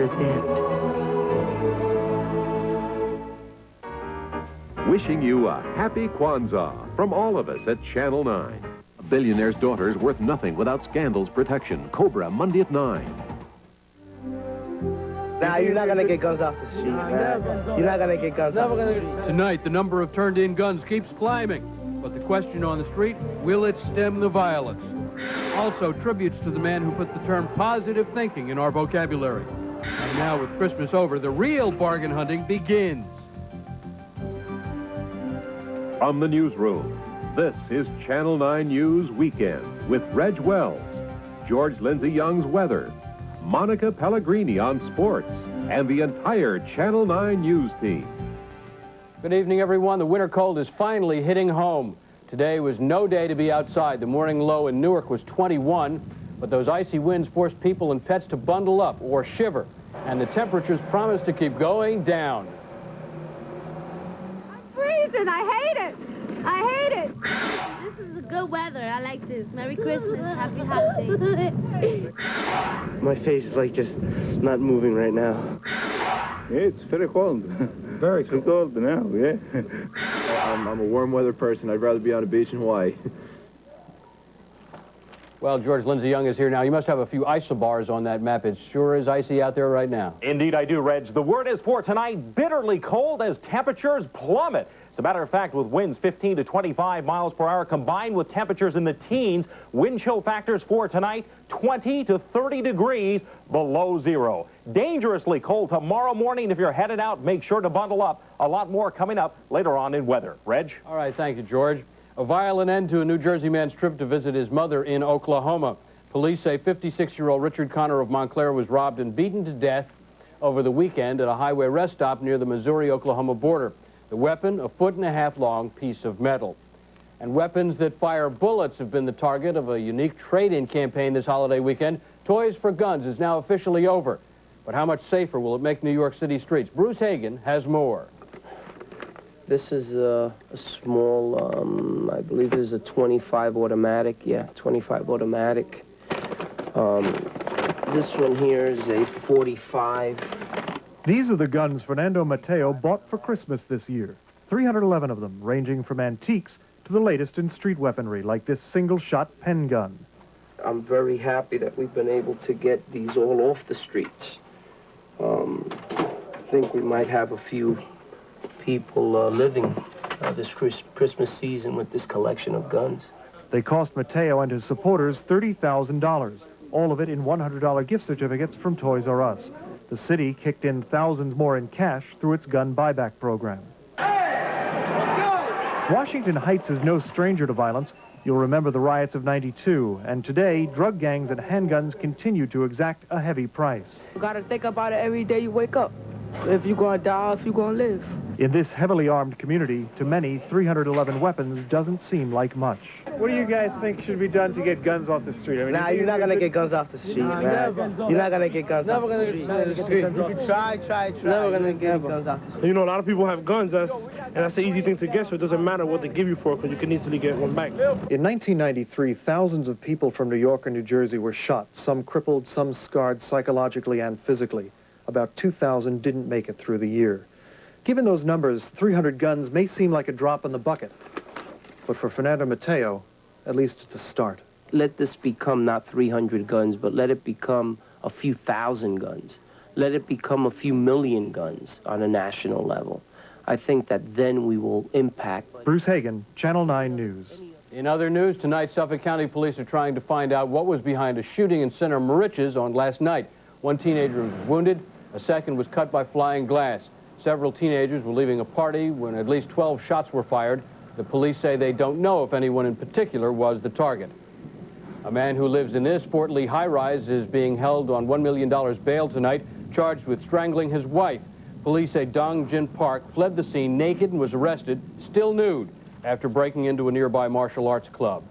resent. Wishing you a happy Kwanzaa from all of us at Channel 9. A billionaire's daughter's worth nothing without Scandal's protection. Cobra, Monday at 9. Nah, you're not gonna get guns off the street, man. You're not gonna get guns off the street. Tonight, the number of turned-in guns keeps climbing. But the question on the street, will it stem the violence? Also, tributes to the man who put the term positive thinking in our vocabulary. And now, with Christmas over, the real bargain hunting begins. From the newsroom, this is Channel 9 News Weekend with Reg Wells, George Lindsay Young's weather, Monica Pellegrini on sports, and the entire Channel 9 News team. Good evening, everyone. The winter cold is finally hitting home. Today was no day to be outside. The morning low in Newark was 21, but those icy winds forced people and pets to bundle up or shiver, and the temperatures promise to keep going down. I'm freezing. I hate it. I hate it. This is good weather. I like this. Merry Christmas. Happy holidays. My face is like just not moving right now. It's very cold. Very cold now, yeah. I'm a warm weather person. I'd rather be on a beach in Hawaii. Well, George Lindsay Young is here now. You must have a few isobars on that map. It sure is icy out there right now. Indeed I do, Reg. The word is for tonight, bitterly cold as temperatures plummet. As a matter of fact, with winds 15 to 25 miles per hour combined with temperatures in the teens, wind chill factors for tonight, 20 to 30 degrees below zero. Dangerously cold tomorrow morning. If you're headed out, make sure to bundle up. A lot more coming up later on in weather. Reg? All right, thank you, George. A violent end to a New Jersey man's trip to visit his mother in Oklahoma. Police say 56-year-old Richard Connor of Montclair was robbed and beaten to death over the weekend at a highway rest stop near the Missouri-Oklahoma border. The weapon, a 1.5 foot long piece of metal. And weapons that fire bullets have been the target of a unique trade-in campaign this holiday weekend. Toys for Guns is now officially over. But how much safer will it make New York City streets? Bruce Hagan has more. This is a small, I believe this is a 25 automatic. Yeah, 25 automatic. This one here is a 45. These are the guns Fernando Mateo bought for Christmas this year. 311 of them, ranging from antiques to the latest in street weaponry, like this single-shot pen gun. I'm very happy that we've been able to get these all off the streets. I think we might have a few people living this Christmas season with this collection of guns. They cost Mateo and his supporters $30,000, all of it in $100 gift certificates from Toys R Us. The city kicked in thousands more in cash through its gun buyback program. Washington Heights is no stranger to violence. You'll remember the riots of '92, and today, drug gangs and handguns continue to exact a heavy price. You gotta think about it every day you wake up. If you're gonna die, if you're gonna live. In this heavily armed community, to many, 311 weapons doesn't seem like much. What do you guys think should be done to get guns off the street? I mean, nah, you're not gonna get guns off the street, man. You're not gonna get guns off the street. You can try. Never gonna get guns off the street. You know, a lot of people have guns, and that's the easy thing to get, so it doesn't matter what they give you for it, because you can easily get one back. In 1993, thousands of people from New York and New Jersey were shot, some crippled, some scarred psychologically and physically. About 2,000 didn't make it through the year. Given those numbers, 300 guns may seem like a drop in the bucket. But for Fernando Mateo, at least it's a start. Let this become not 300 guns, but let it become a few thousand guns. Let it become a few million guns on a national level. I think that then we will impact. Bruce Hagan, Channel 9 News. In other news, tonight, Suffolk County Police are trying to find out what was behind a shooting in Center Moriches on last night. One teenager was wounded. A second was cut by flying glass. Several teenagers were leaving a party when at least 12 shots were fired. The police say they don't know if anyone in particular was the target. A man who lives in this Fort Lee high-rise is being held on $1 million bail tonight, charged with strangling his wife. Police say Dong Jin Park fled the scene naked and was arrested, still nude, after breaking into a nearby martial arts club.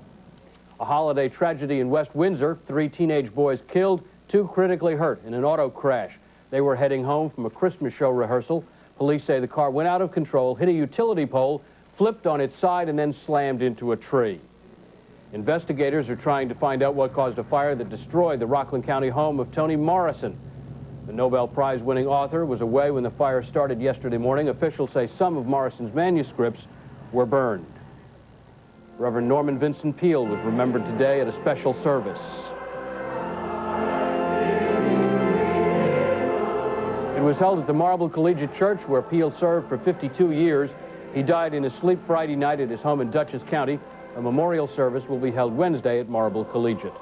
A holiday tragedy in West Windsor. 3 teenage boys killed, 2 critically hurt in an auto crash. They were heading home from a Christmas show rehearsal. Police say the car went out of control, hit a utility pole, flipped on its side, and then slammed into a tree. Investigators are trying to find out what caused a fire that destroyed the Rockland County home of Toni Morrison. The Nobel Prize-winning author was away when the fire started yesterday morning. Officials say some of Morrison's manuscripts were burned. Reverend Norman Vincent Peale was remembered today at a special service. It was held at the Marble Collegiate Church, where Peale served for 52 years. He died in his sleep Friday night at his home in Dutchess County. A memorial service will be held Wednesday at Marble Collegiate.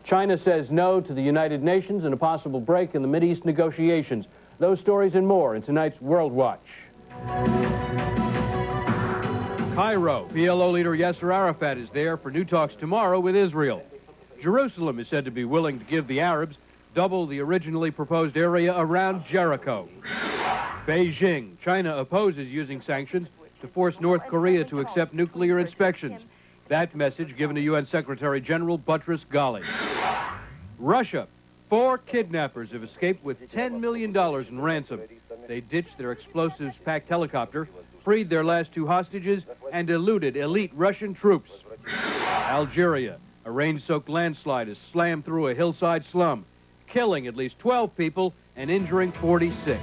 China says no to the United Nations and a possible break in the Mideast negotiations. Those stories and more in tonight's World Watch. Cairo. PLO leader Yasser Arafat is there for new talks tomorrow with Israel. Jerusalem is said to be willing to give the Arabs double the originally proposed area around Jericho. Beijing. China opposes using sanctions to force North Korea to accept nuclear inspections. That message given to UN Secretary General Buttress Ghali. Russia. 4 kidnappers have escaped with $10 million in ransom. They ditched their explosives-packed helicopter, freed their last 2 hostages, and eluded elite Russian troops. Algeria. A rain-soaked landslide has slammed through a hillside slum, killing at least 12 people and injuring 46.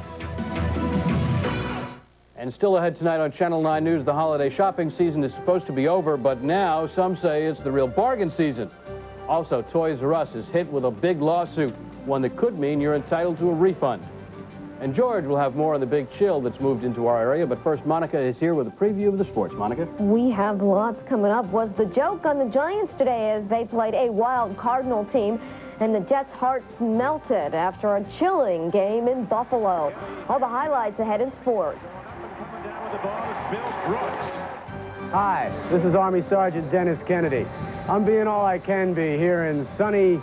And still ahead tonight on Channel 9 News, the holiday shopping season is supposed to be over, but now some say it's the real bargain season. Also, Toys R Us is hit with a big lawsuit, one that could mean you're entitled to a refund. And George will have more on the big chill that's moved into our area, but first, Monica is here with a preview of the sports. Monica? We have lots coming up. Was the joke on the Giants today as they played a wild Cardinal team, and the Jets' hearts melted after a chilling game in Buffalo. All the highlights ahead in sports. Hi, this is Army Sergeant Dennis Kennedy. I'm being all I can be here in sunny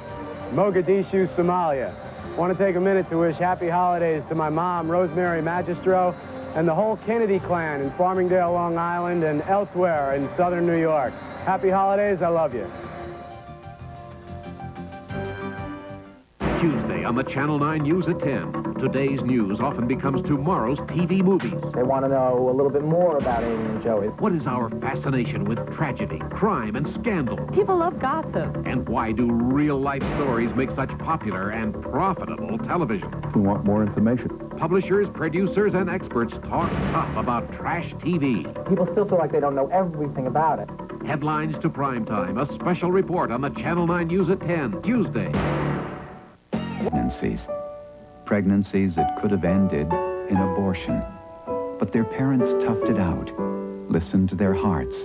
Mogadishu, Somalia. I want to take a minute to wish happy holidays to my mom, Rosemary Magistro, and the whole Kennedy clan in Farmingdale, Long Island, and elsewhere in southern New York. Happy holidays, I love you. Tuesday on the Channel 9 News at 10. Today's news often becomes tomorrow's TV movies. They want to know a little bit more about Amy and Joey. What is our fascination with tragedy, crime, and scandal? People love gossip. And why do real-life stories make such popular and profitable television? We want more information. Publishers, producers, and experts talk tough about trash TV. People still feel like they don't know everything about it. Headlines to primetime, a special report on the Channel 9 News at 10, Tuesday. Pregnancies that could have ended in abortion. But their parents toughed it out, listened to their hearts,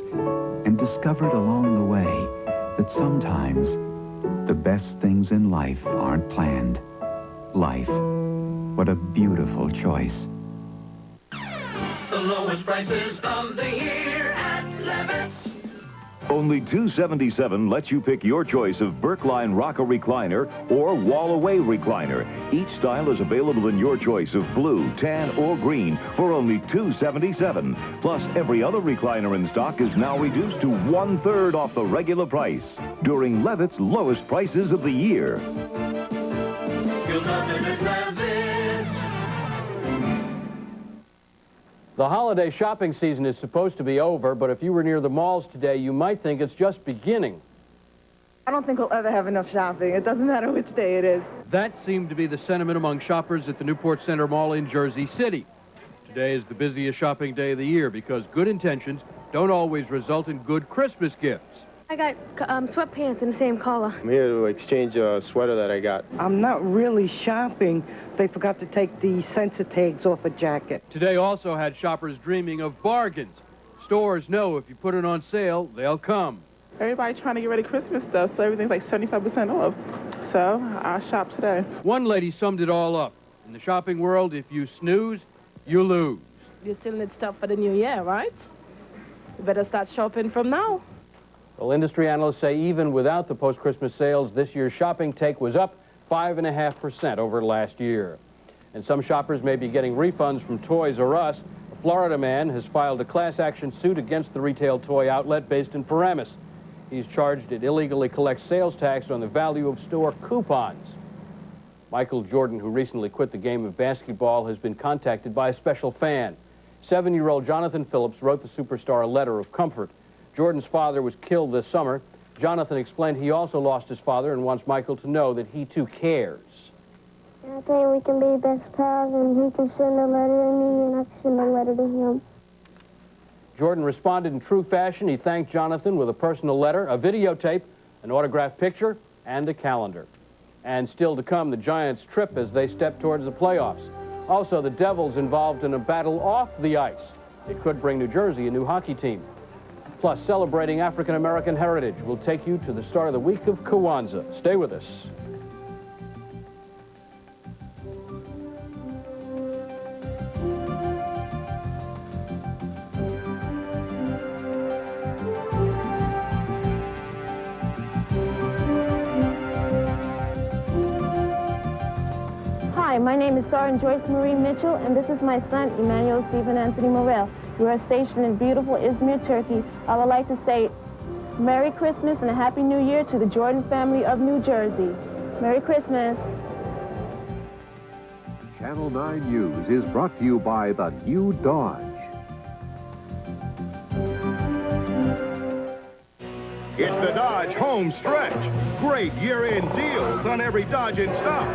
and discovered along the way that sometimes the best things in life aren't planned. Life, what a beautiful choice. The lowest prices of the year at Levitt's. Only $277 lets you pick your choice of Berkline Rocker recliner or wall-away recliner. Each style is available in your choice of blue, tan, or green for only $277. Plus, every other recliner in stock is now reduced to 1/3 off the regular price during Levitt's lowest prices of the year. You'll love it at Levitt's. The holiday shopping season is supposed to be over, but if you were near the malls today, you might think it's just beginning. I don't think we'll ever have enough shopping. It doesn't matter which day it is. That seemed to be the sentiment among shoppers at the Newport Center Mall in Jersey City. Today is the busiest shopping day of the year because good intentions don't always result in good Christmas gifts. I got sweatpants in the same color. I'm here to exchange a sweater that I got. I'm not really shopping. They forgot to take the sensor tags off a jacket. Today also had shoppers dreaming of bargains. Stores know if you put it on sale, they'll come. Everybody's trying to get ready Christmas stuff, so everything's like 75% off. So I shopped today. One lady summed it all up. In the shopping world, if you snooze, you lose. You still need stuff for the new year, right? You better start shopping from now. Well, industry analysts say even without the post-Christmas sales, this year's shopping take was up 5.5% over last year. And some shoppers may be getting refunds from Toys R Us. A Florida man has filed a class action suit against the retail toy outlet based in Paramus. He's charged it illegally collects sales tax on the value of store coupons. Michael Jordan, who recently quit the game of basketball, has been contacted by a special fan. 7-year-old Jonathan Phillips wrote the superstar a letter of comfort. Jordan's father was killed this summer. Jonathan explained he also lost his father and wants Michael to know that he too cares. I think we can be best pals, and he can send a letter to me, and I can send a letter to him. Jordan responded in true fashion. He thanked Jonathan with a personal letter, a videotape, an autographed picture, and a calendar. And still to come, the Giants' trip as they step towards the playoffs. Also, the Devils involved in a battle off the ice. It could bring New Jersey a new hockey team. Plus, celebrating African-American heritage will take you to the start of the week of Kwanzaa. Stay with us. Hi, my name is Sergeant Joyce Marie Mitchell, and this is my son, Emmanuel Stephen Anthony Morel. We are stationed in beautiful Izmir, Turkey. I would like to say Merry Christmas and a Happy New Year to the Jordan family of New Jersey. Merry Christmas. Channel 9 News is brought to you by the new Dodge. It's the Dodge home stretch. Great year-end deals on every Dodge in stock.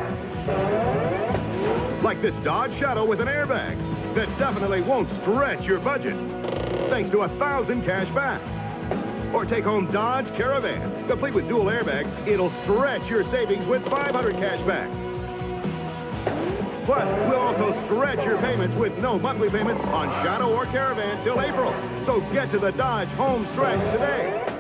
Like this Dodge Shadow with an airbag that definitely won't stretch your budget, thanks to 1,000 cash back. Or take home Dodge Caravan, complete with dual airbags. It'll stretch your savings with 500 cash back. Plus, we'll also stretch your payments with no monthly payments on Shadow or Caravan till April. So get to the Dodge home stretch today.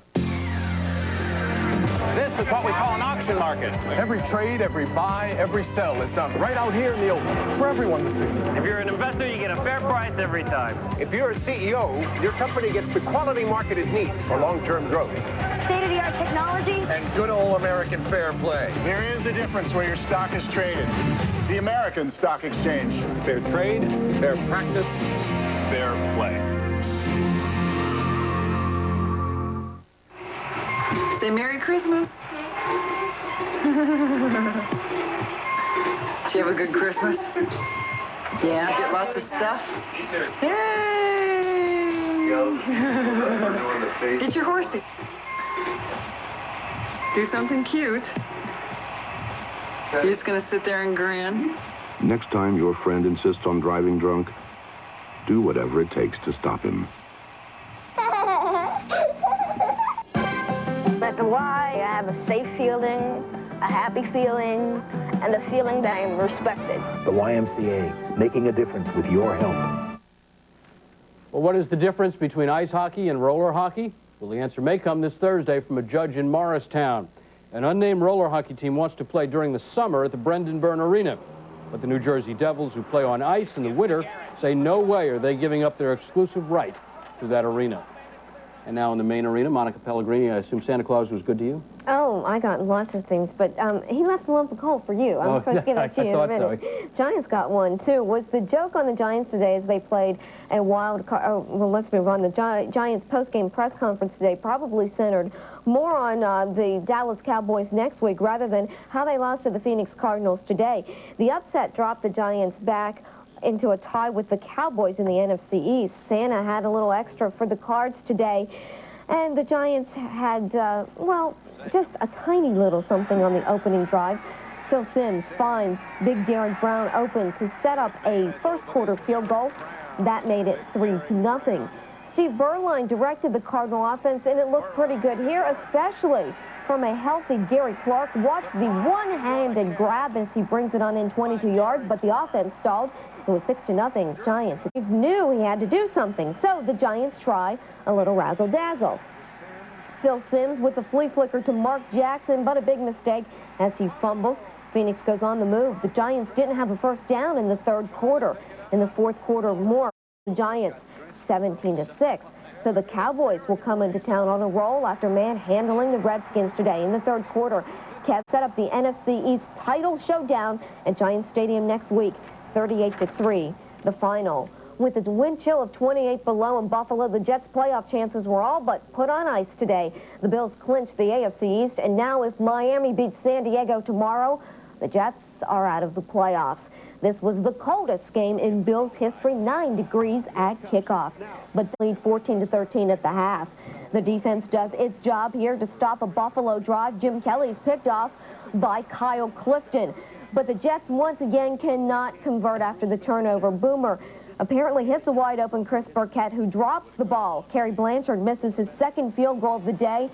This is what we call an auction market. Every trade, every buy, every sell is done right out here in the open for everyone to see. If you're an investor, you get a fair price every time. If you're a CEO, your company gets the quality market it needs for long-term growth. State-of-the-art technology. And good old American fair play. There is a difference where your stock is traded. The American Stock Exchange. Fair trade, fair practice, fair play. Say Merry Christmas. Did you have a good Christmas? Yeah, get lots of stuff. Hey! Get your horsey. Do something cute. You're just gonna sit there and grin. Next time your friend insists on driving drunk, do whatever it takes to stop him. At the Y, I have a safe feeling, a happy feeling, and a feeling that I am respected. The YMCA, making a difference with your help. Well, what is the difference between ice hockey and roller hockey? Well, the answer may come this Thursday from a judge in Morristown. An unnamed roller hockey team wants to play during the summer at the Brendan Byrne Arena. But the New Jersey Devils, who play on ice in the winter, say no way are they giving up their exclusive right to that arena. And now in the main arena, Monica Pellegrini, I assume Santa Claus was good to you? Oh, I got lots of things, but he left a lump of coal for you. I'm supposed to give that to you in a minute. So. Giants got one, too. Was the joke on the Giants today as they played a wild card? Oh, well, let's move on. The Giants post-game press conference today probably centered more on the Dallas Cowboys next week rather than how they lost to the Phoenix Cardinals today. The upset dropped the Giants back into a tie with the Cowboys in the NFC East. Santa had a little extra for the Cards today, and the Giants had, well, just a tiny little something on the opening drive. Phil Simms finds Big Derek Brown open to set up a first-quarter field goal. That made it 3-0. Steve Berline directed the Cardinal offense, and it looked pretty good here, especially from a healthy Gary Clark. Watch the one-handed grab as he brings it on in 22 yards, but the offense stalled. It was 6-0 Giants. He knew he had to do something, so the Giants try a little razzle-dazzle. Phil Simms with the flea flicker to Mark Jackson, but a big mistake as he fumbles. Phoenix goes on the move. The Giants didn't have a first down in the third quarter. In the fourth quarter, more. The Giants 17-6. So the Cowboys will come into town on a roll after manhandling the Redskins today. In the third quarter, Cavs set up the NFC East title showdown at Giants Stadium next week. 38-3, the final. With a wind chill of 28 below in Buffalo, the Jets' playoff chances were all but put on ice today. The Bills clinched the AFC East, and now if Miami beats San Diego tomorrow, the Jets are out of the playoffs. This was the coldest game in Bills history, 9 degrees at kickoff, but they lead 14-13 at the half. The defense does its job here to stop a Buffalo drive. Jim Kelly's picked off by Kyle Clifton. But the Jets once again cannot convert after the turnover. Boomer apparently hits a wide-open Chris Burkett, who drops the ball. Kerry Blanchard misses his second field goal of the day.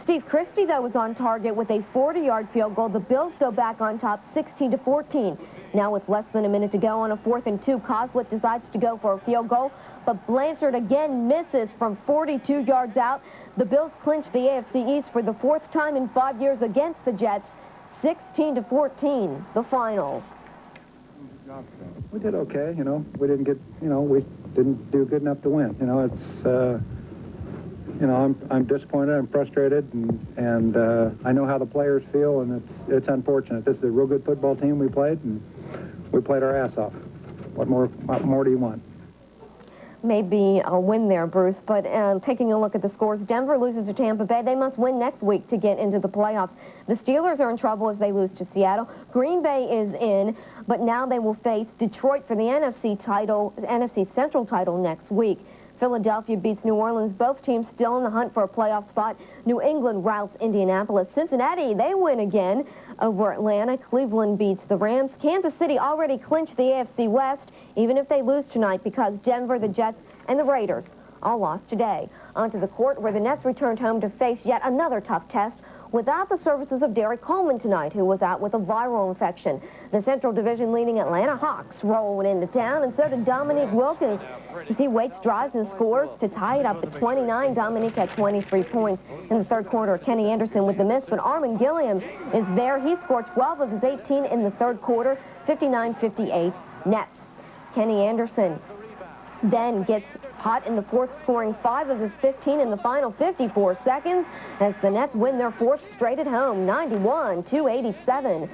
Steve Christie, though, was on target with a 40-yard field goal. The Bills go back on top 16-14. Now with less than a minute to go on a 4th and 2, Coslet decides to go for a field goal, but Blanchard again misses from 42 yards out. The Bills clinch the AFC East for the 4th time in 5 years against the Jets. 16-14, the final. We did okay, you know. We didn't get, you know, we didn't do good enough to win. You know, it's, you know, I'm disappointed, I'm frustrated, and I know how the players feel, and it's unfortunate. This is a real good football team we played, and we played our ass off. What more do you want? Maybe a win there, Bruce, but taking a look at the scores, Denver loses to Tampa Bay. They must win next week to get into the playoffs. The Steelers are in trouble as they lose to Seattle. Green Bay is in, but now they will face Detroit for the NFC Central title next week. Philadelphia beats New Orleans. Both teams still in the hunt for a playoff spot. New England routs Indianapolis. Cincinnati, they win again over Atlanta. Cleveland beats the Rams. Kansas City already clinched the AFC West, even if they lose tonight, because Denver, the Jets, and the Raiders all lost today. Onto the court, where the Nets returned home to face yet another tough test without the services of Derek Coleman tonight, who was out with a viral infection. The Central Division leading Atlanta Hawks rolled into town, and so did Dominique Wilkins. You see, Waits drives and scores to tie it up at 29. Dominique had 23 points in the third quarter. Kenny Anderson with the miss, but Armin Gilliam is there. He scored 12 of his 18 in the third quarter, 59-58 Nets. Kenny Anderson then gets hot in the fourth, scoring 5 of his 15 in the final 54 seconds as the Nets win their 4th straight at home, 91-87.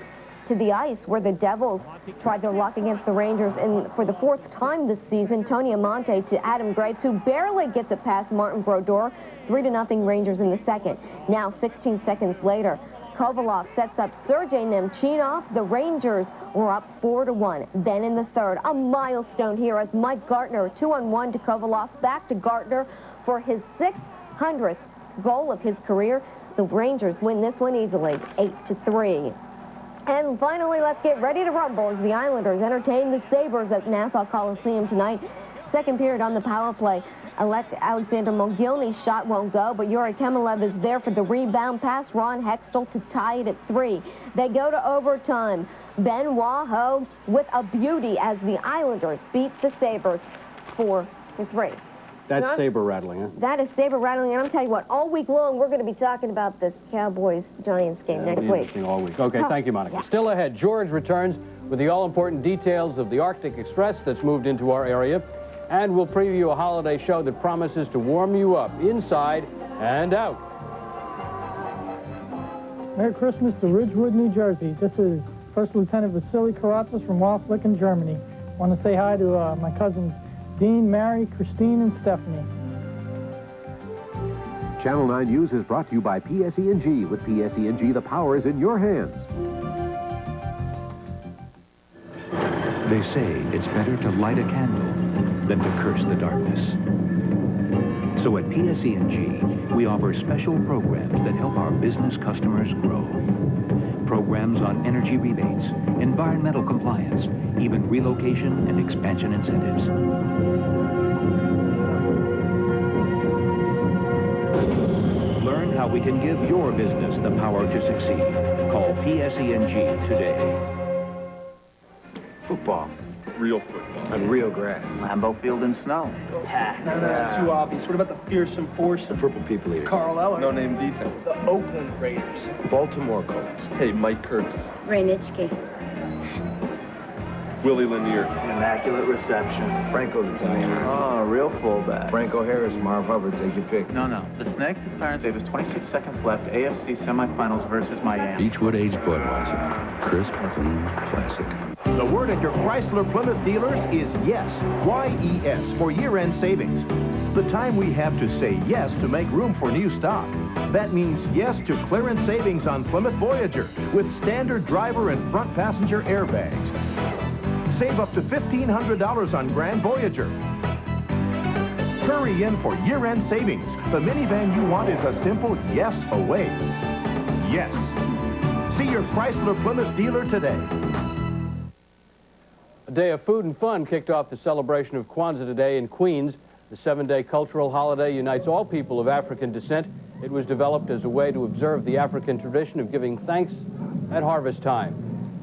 To the ice, where the Devils tried their luck against the Rangers, and for the 4th time this season, Tony Amonte to Adam Graves, who barely gets it past Martin Brodeur. 3-0 Rangers in the second. Now 16 seconds later, Kovalov sets up Sergei Nemchinov. The Rangers were up 4-1. Then in the third, a milestone here as Mike Gartner, 2-on-1 to Kovalov, back to Gartner for his 600th goal of his career. The Rangers win this one easily, 8-3. And finally, let's get ready to rumble as the Islanders entertain the Sabres at Nassau Coliseum tonight. Second period on the power play. Alexander Mogilny's shot won't go, but Yuri Kemelev is there for the rebound pass. Ron Hextall to tie it at 3. They go to overtime. Ben Waho with a beauty as the Islanders beat the Sabres 4-3. That's saber rattling, huh? That is saber rattling, and I'm telling you what, all week long we're going to be talking about this Cowboys-Giants game next week. Interesting all week. Okay, thank you, Monica. Still ahead, George returns with the all-important details of the Arctic Express that's moved into our area, and we'll preview a holiday show that promises to warm you up inside and out. Merry Christmas to Ridgewood, New Jersey. This is First Lieutenant Vasily Karatzis from Wafflicken, Germany. I want to say hi to my cousins Dean, Mary, Christine, and Stephanie. Channel 9 News is brought to you by PSE&G. With PSE&G, the power is in your hands. They say it's better to light a candle than to curse the darkness. So at PSE&G, we offer special programs that help our business customers grow. Programs on energy rebates, environmental compliance, even relocation and expansion incentives. Learn how we can give your business the power to succeed. Call PSE&G today. Football. Real football. On real grass. Lambeau Field in snow. No, that's too obvious. What about the fearsome force? The Purple People Eaters. Carl Eller. No name defense. The Oakland Raiders. Baltimore Colts. Hey, Mike Kurtz. Ray Nitschke. Willie Lanier. Immaculate reception. Franco's Italian. Oh, real fullback. Franco Harris, Marv Hubbard, take your pick. No. The Snakes to Clarence Davis, 26 seconds left. AFC semifinals versus Miami. Beechwood Aged Budweiser. Crisp, clean, classic. The word at your Chrysler Plymouth dealers is yes. Y-E-S for year-end savings. The time we have to say yes to make room for new stock. That means yes to clearance savings on Plymouth Voyager with standard driver and front passenger airbags. Save up to $1,500 on Grand Voyager. Hurry in for year-end savings. The minivan you want is a simple yes away. Yes. See your Chrysler Plymouth dealer today. A day of food and fun kicked off the celebration of Kwanzaa today in Queens. The 7-day cultural holiday unites all people of African descent. It was developed as a way to observe the African tradition of giving thanks at harvest time.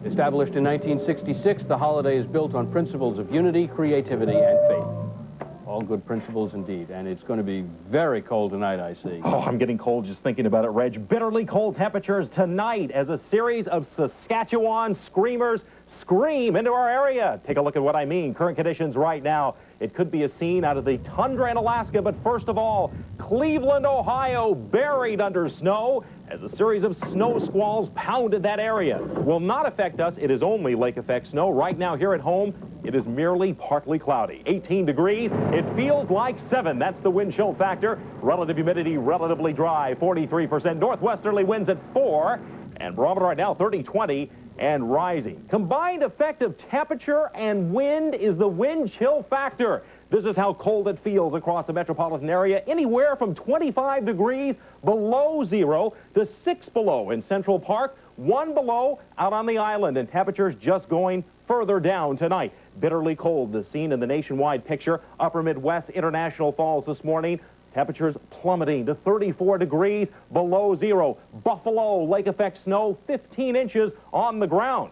Established in 1966, the holiday is built on principles of unity, creativity, and faith. All good principles indeed, and it's going to be very cold tonight, I see. Oh, I'm getting cold just thinking about it, Reg. Bitterly cold temperatures tonight as a series of Saskatchewan screamers scream into our area. Take a look at what I mean. Current conditions right now. It could be a scene out of the tundra in Alaska, but first of all, Cleveland, Ohio, buried under snow as a series of snow squalls pounded that area. Will not affect us. It is only lake effect snow. Right now here at home, it is merely partly cloudy. 18 degrees. It feels like 7. That's the wind chill factor. Relative humidity relatively dry, 43%. Northwesterly winds at 4. And barometer right now, 30-20 and rising. Combined effect of temperature and wind is the wind chill factor. This is how cold it feels across the metropolitan area, anywhere from 25 degrees below zero to 6 below in Central Park, 1 below out on the island, and temperatures just going further down tonight. Bitterly cold, the scene in the nationwide picture. Upper Midwest, International Falls this morning. Temperatures plummeting to 34 degrees below zero. Buffalo, lake effect snow, 15 inches on the ground.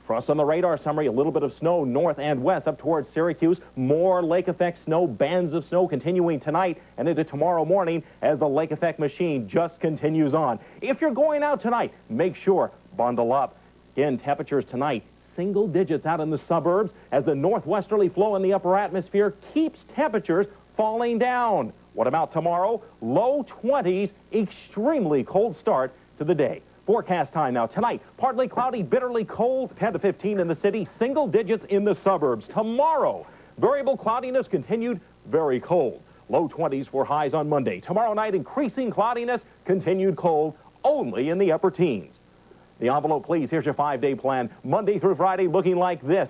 For us on the radar summary, a little bit of snow north and west up towards Syracuse. More lake effect snow, bands of snow continuing tonight and into tomorrow morning as the lake effect machine just continues on. If you're going out tonight, make sure, bundle up. Again, temperatures tonight, single digits out in the suburbs as the northwesterly flow in the upper atmosphere keeps temperatures falling down. What about tomorrow? Low 20s, extremely cold start to the day. Forecast time now. Tonight, partly cloudy, bitterly cold, 10 to 15 in the city, single digits in the suburbs. Tomorrow, variable cloudiness continued, very cold. Low 20s for highs on Monday. Tomorrow night, increasing cloudiness, continued cold, only in the upper teens. The envelope, please. Here's your 5-day plan. Monday through Friday looking like this.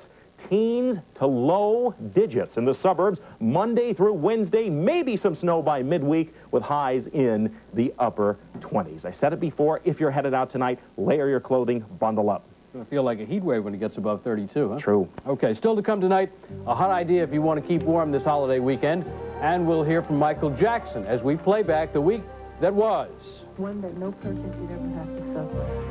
Teens to low digits in the suburbs. Monday through Wednesday, maybe some snow by midweek with highs in the upper 20s. I said it before, if you're headed out tonight, layer your clothing, bundle up. It's going to feel like a heat wave when it gets above 32, huh? True. Okay, still to come tonight, a hot idea if you want to keep warm this holiday weekend. And we'll hear from Michael Jackson as we play back the week that was. One that no person should ever have to suffer.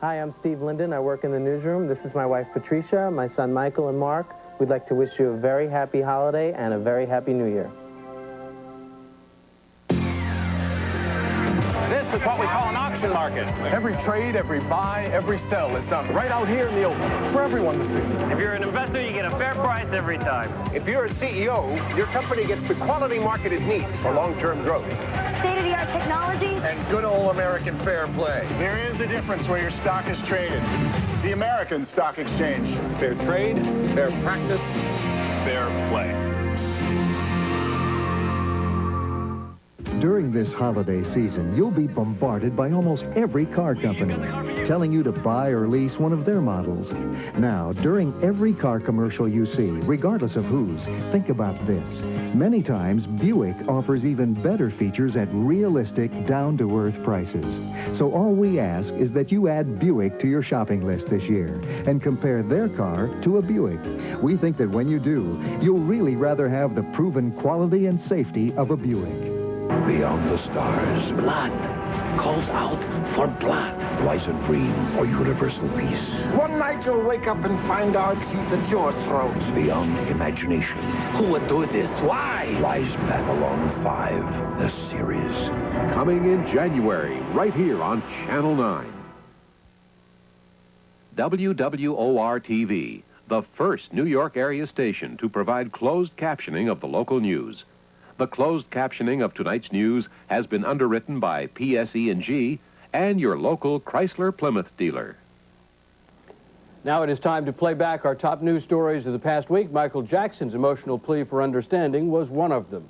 Hi, I'm Steve Linden. I work in the newsroom. This is my wife, Patricia, my son, Michael, and Mark. We'd like to wish you a very happy holiday and a very happy new year. This is what we call an auction market. Every trade, every buy, every sell is done right out here in the open for everyone to see. If you're an investor, you get a fair price every time. If you're a CEO, your company gets the quality market it needs for long-term growth. State-of-the-art technology. And good old American fair play. There is a difference where your stock is traded. The American Stock Exchange. Fair trade, fair practice, fair play. During this holiday season, you'll be bombarded by almost every car company telling you to buy or lease one of their models. Now, during every car commercial you see, regardless of whose, think about this. Many times, Buick offers even better features at realistic, down-to-earth prices. So all we ask is that you add Buick to your shopping list this year and compare their car to a Buick. We think that when you do, you'll really rather have the proven quality and safety of a Buick. Beyond the stars, blood calls out for blood. Bison green or universal peace. One night you'll wake up and find our teeth at your throat. Beyond imagination. Who would do this? Why? Rise Babylon 5, the series. Coming in January, right here on Channel 9. WWOR TV, the first New York area station to provide closed captioning of the local news. The closed captioning of tonight's news has been underwritten by PSE&G and your local Chrysler Plymouth dealer. Now it is time to play back our top news stories of the past week. Michael Jackson's emotional plea for understanding was one of them.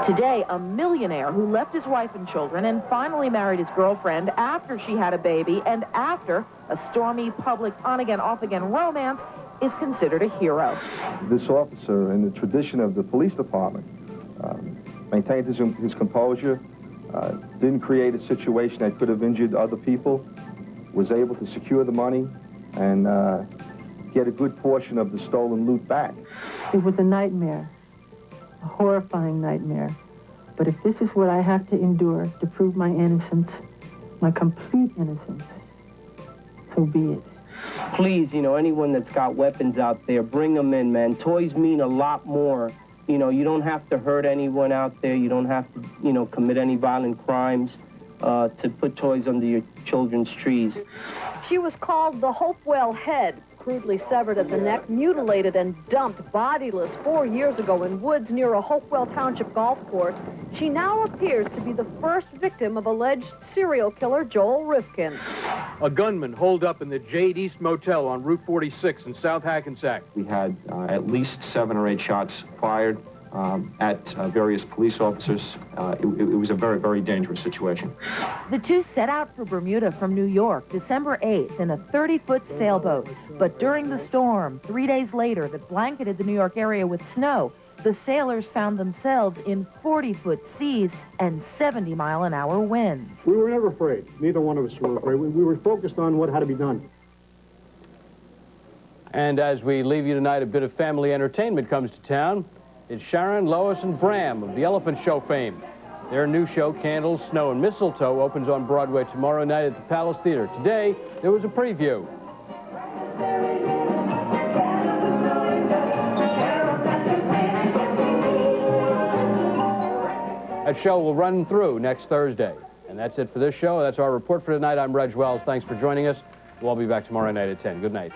Today, a millionaire who left his wife and children and finally married his girlfriend after she had a baby and after a stormy public on-again, off-again romance is considered a hero. This officer, in the tradition of the police department, maintained his composure, didn't create a situation that could have injured other people, was able to secure the money, and get a good portion of the stolen loot back. It was a nightmare, a horrifying nightmare. But if this is what I have to endure to prove my innocence, my complete innocence, so be it. Please, anyone that's got weapons out there, bring them in, man. Toys mean a lot more. You don't have to hurt anyone out there. You don't have to, commit any violent crimes to put toys under your children's trees. She was called the Hopewell Head, crudely severed at the neck, mutilated and dumped bodiless 4 years ago in woods near a Hopewell Township golf course. She now appears to be the first victim of alleged serial killer Joel Rifkin. A gunman holed up in the Jade East Motel on Route 46 in South Hackensack. We had at least 7 or 8 shots fired at various police officers. It was a very, very dangerous situation. The two set out for Bermuda from New York December 8th in a 30-foot sailboat. But during the storm, 3 days later, that blanketed the New York area with snow, the sailors found themselves in 40-foot seas and 70-mile-an-hour winds. We were never afraid. Neither one of us were afraid. We were focused on what had to be done. And as we leave you tonight, a bit of family entertainment comes to town. It's Sharon, Lois, and Bram of the Elephant Show fame. Their new show, Candles, Snow, and Mistletoe, opens on Broadway tomorrow night at the Palace Theater. Today, there was a preview. That show will run through next Thursday. And that's it for this show. That's our report for tonight. I'm Reg Wells. Thanks for joining us. We'll all be back tomorrow night at 10. Good night.